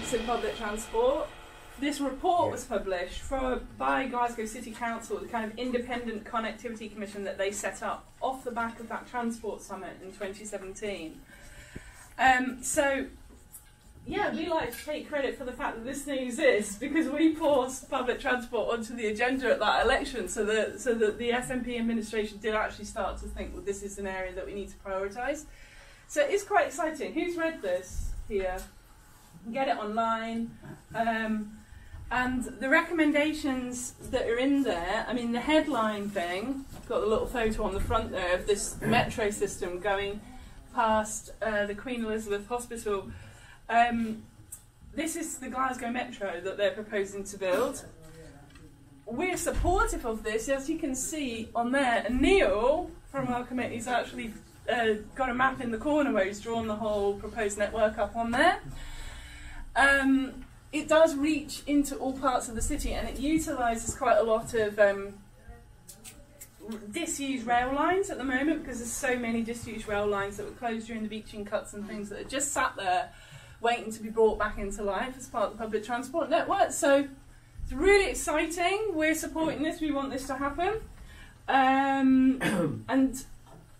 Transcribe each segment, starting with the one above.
improvements in public transport. This report was published by Glasgow City Council, the kind of independent connectivity commission that they set up off the back of that transport summit in 2017. So, yeah, we like to take credit for the fact that this thing exists because we forced public transport onto the agenda at that election, so that the SNP administration did actually start to think, well, this is an area that we need to prioritise. So it's quite exciting. Who's read this here? You can get it online. And the recommendations that are in there, I mean, the headline thing, I've got a little photo on the front there of this metro system going past the Queen Elizabeth Hospital. This is the Glasgow Metro that they're proposing to build. We're supportive of this, as you can see on there. And Neil from our committee's actually got a map in the corner where he's drawn the whole proposed network up on there. It does reach into all parts of the city, and it utilises quite a lot of disused rail lines at the moment, because there's so many disused rail lines that were closed during the beaching cuts and things that are just sat there waiting to be brought back into life as part of the public transport network. So it's really exciting. We're supporting this. We want this to happen. And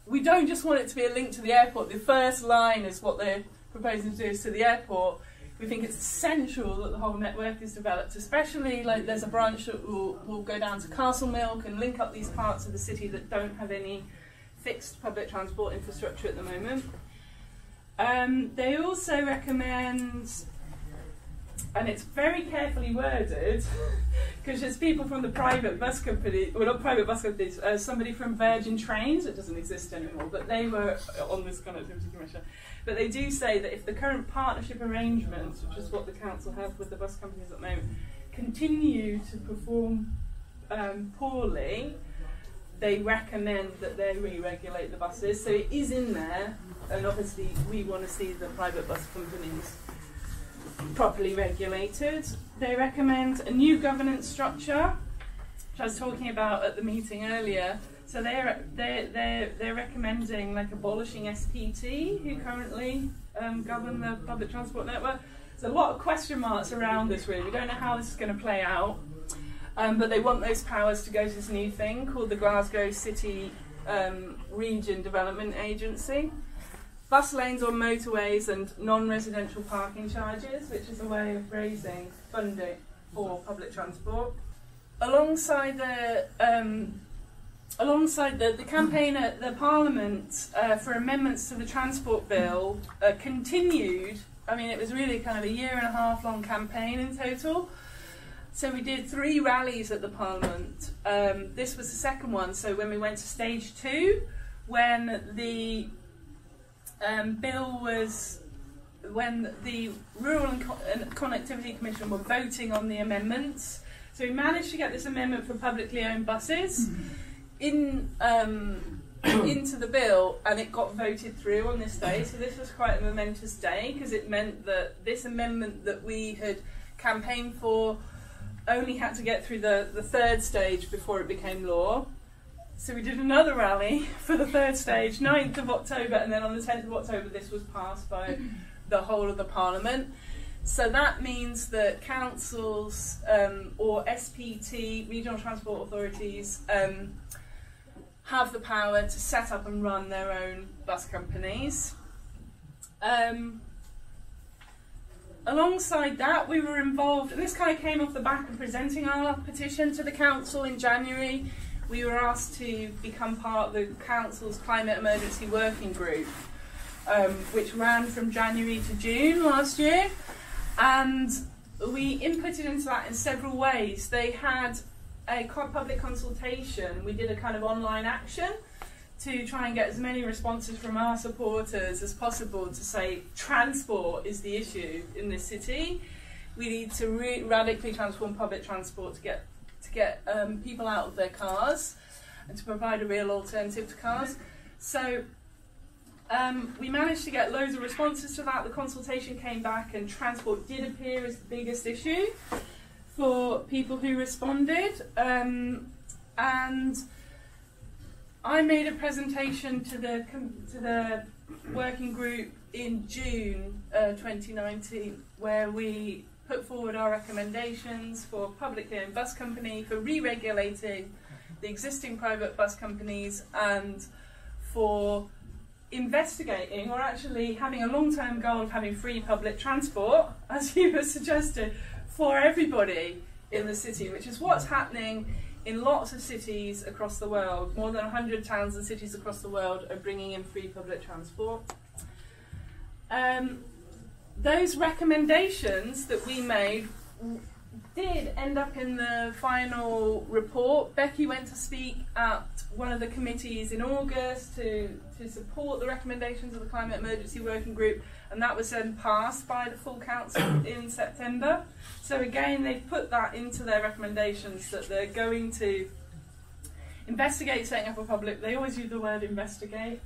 we don't just want it to be a link to the airport. The first line is what they're proposing to do is to the airport. We think it's essential that the whole network is developed, especially like there's a branch that will go down to Castlemilk and link up these parts of the city that don't have any fixed public transport infrastructure at the moment. They also recommend, and it's very carefully worded, because there's people from the private bus company, well not private bus companies, somebody from Virgin Trains, it doesn't exist anymore, but they were on this connectivity commission. But they do say that if the current partnership arrangements, which is what the council have with the bus companies at the moment, continue to perform poorly, they recommend that they re-regulate the buses. So it is in there, and obviously we want to see the private bus companies properly regulated. They recommend a new governance structure, which I was talking about at the meeting earlier. So they're recommending like abolishing SPT, who currently govern the public transport network. There's a lot of question marks around this really. We don't know how this is going to play out, but they want those powers to go to this new thing called the Glasgow City Region Development Agency. Bus lanes on motorways and non-residential parking charges, which is a way of raising funding for public transport. Alongside the campaign at the Parliament for amendments to the transport bill continued. I mean, it was really kind of a 1.5 year long campaign in total. So we did 3 rallies at the Parliament. This was the second one. So when we went to stage 2, when the bill was, when the Rural and Connectivity Commission were voting on the amendments. So we managed to get this amendment for publicly owned buses into the bill, and it got voted through on this day. So this was quite a momentous day, because it meant that this amendment that we had campaigned for only had to get through the 3rd stage before it became law. So we did another rally for the 3rd stage, 9th of October, and then on the 10th of October this was passed by the whole of the Parliament. So that means that councils or SPT, regional transport authorities, have the power to set up and run their own bus companies. Alongside that, we were involved, and this kind of came off the back of presenting our petition to the council in January. We were asked to become part of the council's climate emergency working group, which ran from January to June last year, and we inputted into that in several ways. They had a public consultation. We did a kind of online action to try and get as many responses from our supporters as possible to say transport is the issue in this city. We need to radically transform public transport to get people out of their cars and to provide a real alternative to cars. So we managed to get loads of responses to that. The consultation came back and transport did appear as the biggest issue for people who responded. And I made a presentation to the working group in June 2019, where we put forward our recommendations for publicly owned bus company, for re-regulating the existing private bus companies, and for investigating, or actually having a long-term goal of having free public transport, as you were suggested, for everybody in the city, which is what's happening in lots of cities across the world. More than 100 towns and cities across the world are bringing in free public transport. Those recommendations that we made did end up in the final report. Becky went to speak at one of the committees in August to support the recommendations of the Climate Emergency Working Group, and that was then passed by the full council in September. So again, they've put that into their recommendations, that they're going to investigate setting up a public, they always use the word investigate,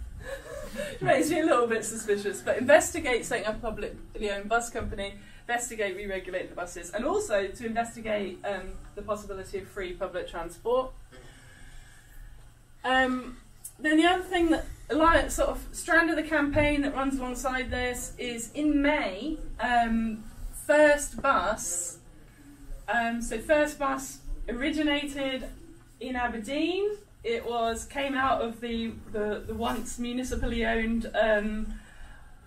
it makes me a little bit suspicious, but investigate setting up a publicly owned bus company, investigate re-regulating the buses, and also to investigate the possibility of free public transport. Then the other thing that, like, sort of strand of the campaign that runs alongside this is in May, First Bus. So First Bus originated in Aberdeen. It came out of the once municipally owned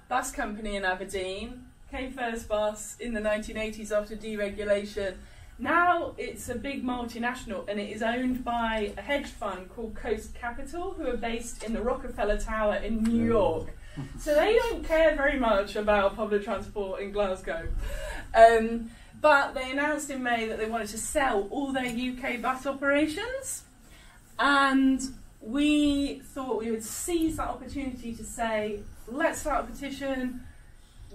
bus company in Aberdeen. Came First Bus in the 1980s after deregulation. Now it's a big multinational, and it is owned by a hedge fund called Coast Capital, who are based in the Rockefeller Tower in New York. So they don't care very much about public transport in Glasgow. But they announced in May that they wanted to sell all their UK bus operations. And we thought we would seize that opportunity to say, let's start a petition.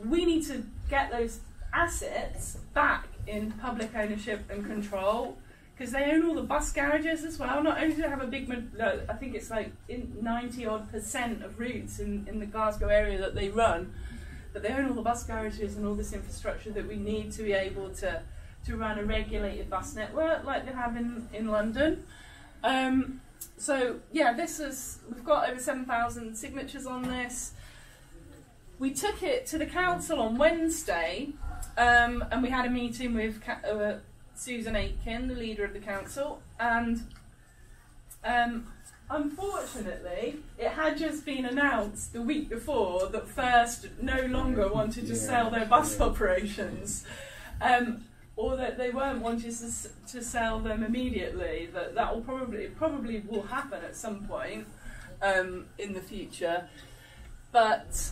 We need to get those assets back in public ownership and control, because they own all the bus garages as well. Not only do they have a big, I think it's like 90% of routes in the Glasgow area that they run, but they own all the bus garages and all this infrastructure that we need to be able to run a regulated bus network like they have in London. So yeah, we've got over 7,000 signatures on this. We took it to the council on Wednesday, and we had a meeting with Susan Aitken, the leader of the council, and unfortunately it had just been announced the week before that First no longer wanted to sell their bus operations, or that they weren't wanting to sell them immediately. That will probably will happen at some point in the future, but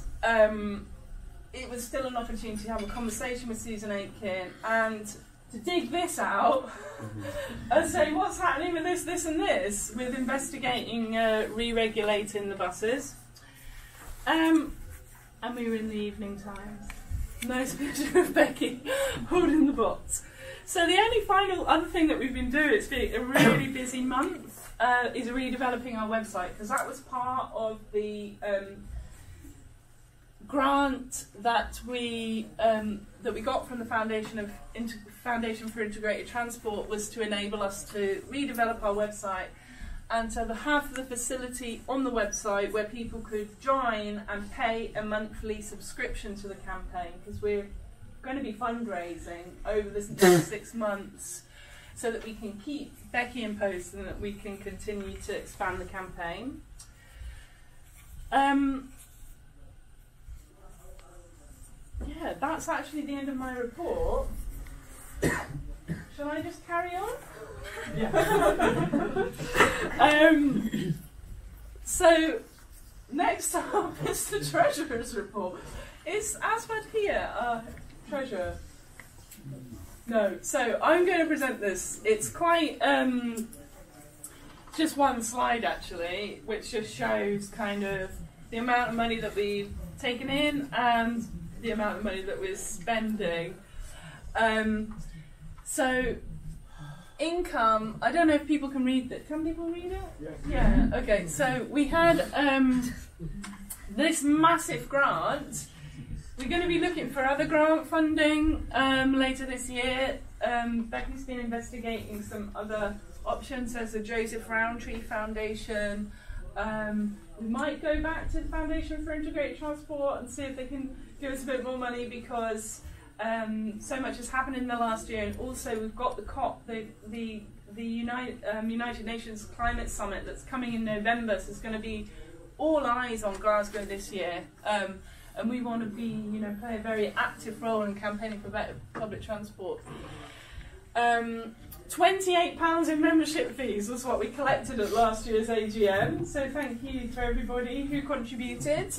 it was still an opportunity to have a conversation with Susan Aitken and to dig this out and say what's happening with this and this, with investigating re-regulating the buses. And we were in the evening times. Nice picture of Becky holding the box. So the only final other thing that we've been doing, it's been a really busy month, is redeveloping our website, because that was part of the grant that we got from the Foundation for Integrated Transport, was to enable us to redevelop our website and to have the facility on the website where people could join and pay a monthly subscription to the campaign, because we're going to be fundraising over this next 6 months so that we can keep Becky in post and that we can continue to expand the campaign. Yeah, that's actually the end of my report. Shall I just carry on? Yeah. So, next up is the Treasurer's report. Is Aswad here, Treasurer? No. So, I'm going to present this. It's quite, just one slide actually, which just shows kind of the amount of money that we've taken in and the amount of money that we're spending. So, income, I don't know if people can read it. Can people read it? Yeah. Okay, so we had this massive grant. We're going to be looking for other grant funding later this year. Becky's been investigating some other options. There's the Joseph Rowntree Foundation, We might go back to the Foundation for Integrated Transport and see if they can give us a bit more money, because so much has happened in the last year, and also we've got the COP, the United Nations Climate Summit that's coming in November, so it's going to be all eyes on Glasgow this year, and we want to be, play a very active role in campaigning for better public transport. £28 in membership fees was what we collected at last year's AGM, so thank you to everybody who contributed.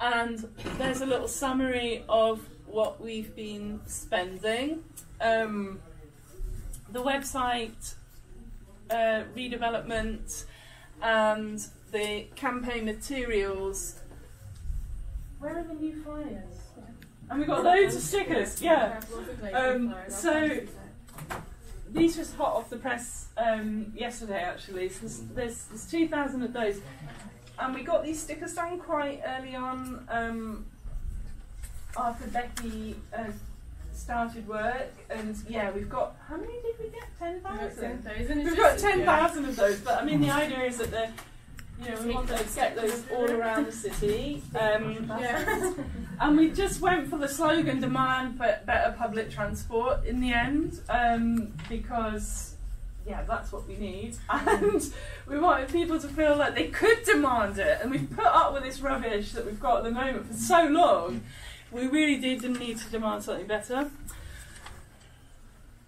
And there's a little summary of what we've been spending. The website redevelopment and the campaign materials. Where are the new flyers? And we've got loads of stickers, yeah. So these just hot off the press yesterday, actually. So there's 2,000 of those. And we got these stickers done quite early on after Becky started work. And yeah, we've got, how many did we get? 10,000? We've got 10,000 of those. But I mean, the idea is that they're, we want to get those all around the city. And we just went for the slogan, demand for better public transport in the end, because, yeah, that's what we need. And we wanted people to feel like they could demand it. And we've put up with this rubbish that we've got at the moment for so long. We really did need to demand something better.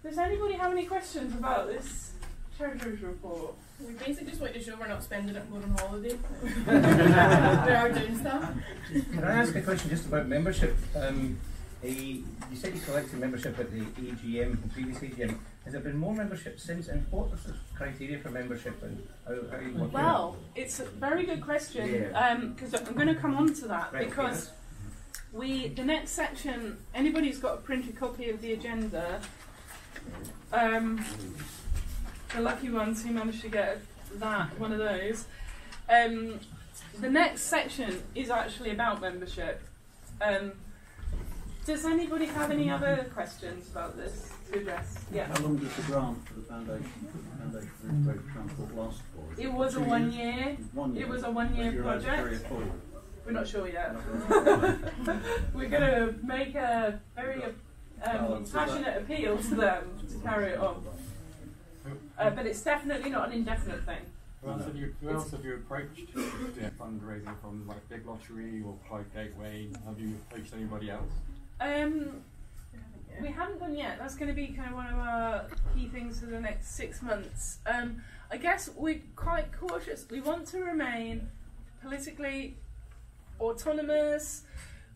Does anybody have any questions about this Treasurer's report? We basically just want to show we're not spending it and going on holiday. We are doing stuff. Can I ask a question just about membership? You said you collected membership at the AGM, the previous AGM. Has there been more membership since? And what was the criteria for membership? And how are you working? Well, it's a very good question, because I'm going to come on to that, right, because the next section, anybody who's got a printed copy of the agenda, the lucky ones who managed to get one of those. The next section is actually about membership. Does anybody have any other questions about this to address? Yeah. How long does the grant for the Foundation for Integrated Transport last for? It was a 1 year. It was a 1 year project. We're not sure yet. We're going to make a very passionate appeal to them to carry it on. But it's definitely not an indefinite thing. Who else have you approached doing fundraising from, like Big Lottery or Clyde Gateway? Have you approached anybody else? We haven't done yet. That's going to be kind of one of our key things for the next 6 months. I guess we're quite cautious. We want to remain politically autonomous.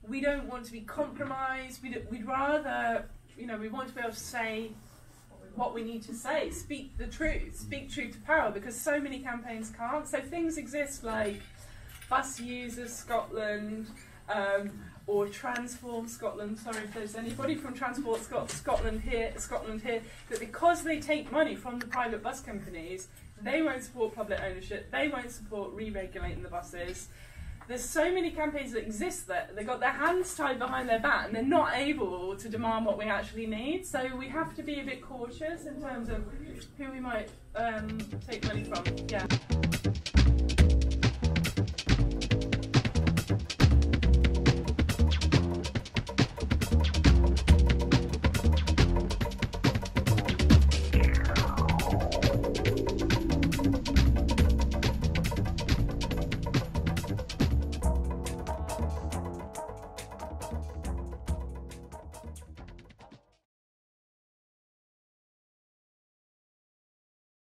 We don't want to be compromised. We'd rather, we want to be able to say what we need to say, speak the truth, speak truth to power, because so many campaigns can't. So things exist like Bus Users Scotland, or Transform Scotland. Sorry if there's anybody from Transport Scotland here, but because they take money from the private bus companies, they won't support public ownership, they won't support re-regulating the buses. There's so many campaigns that exist that they've got their hands tied behind their back and they're not able to demand what we actually need. So we have to be a bit cautious in terms of who we might take money from. Yeah.